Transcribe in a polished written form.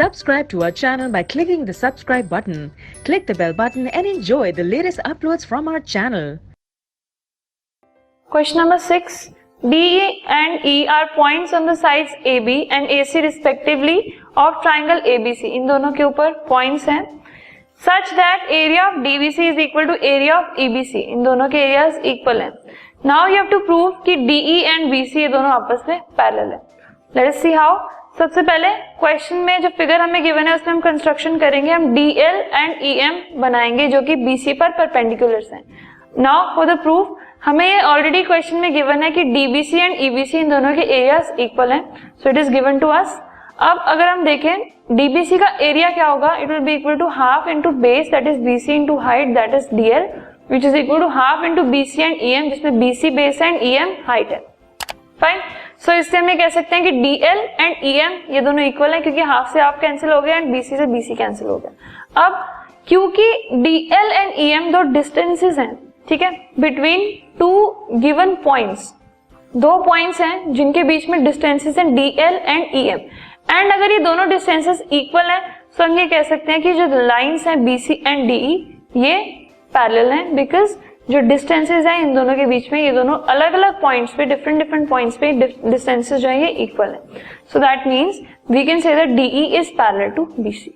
subscribe to our channel by clicking the subscribe button. Click the bell button and enjoy the latest uploads from our channel. Question number 6. D and E are points on the sides AB and AC respectively of triangle ABC. इन दोनों के ऊपर points हैं. Such that area of DBC is equal to area of EBC. इन दोनों के areas equal हैं. Now you have to prove कि DE and BC ये दोनों आपस में parallel हैं. Let us see how. सबसे पहले क्वेश्चन में जो फिगर हमें गिवन है उसमें हम कंस्ट्रक्शन करेंगे. हम DL एंड EM बनाएंगे जो कि BC पर परपेंडिकुलर्स हैं. नाउ फॉर द प्रूफ हमें ये ऑलरेडी क्वेश्चन में गिवन है कि DBC एंड EBC इन दोनों के एरियाज इक्वल हैं. So it is given to us. अब अगर हम देखें DBC का एरिया क्या होगा, it will be equal to half into base that is BC into height that is DL which is equal to half into BC and EM जिसमें BC base and EM height है. Fine. So इससे हम ये कह सकते हैं कि DL and EM ये दोनों इक्वल हैं क्योंकि हाफ से हाफ कैंसिल हो गया एंड BC से BC कैंसिल हो गया. अब क्योंकि DL एंड EM दो डिस्टेंसेस हैं, ठीक है, बिटवीन टू गिवन पॉइंट्स, दो पॉइंट्स हैं जिनके बीच में डिस्टेंसेस हैं DL एंड EM. एंड अगर ये दोनों डिस्टेंसेस इक्वल हैं तो हम ये कह सकते हैं कि जो लाइंस हैं BC एंड DE ये पैरेलल हैं बिकॉज जो डिस्टेंसेस हैं इन दोनों के बीच में, ये दोनों अलग अलग पॉइंट्स पे, डिफरेंट पॉइंट्स पे डिस्टेंसेस जो है ये इक्वल है. So that means we can say that DE is parallel to BC.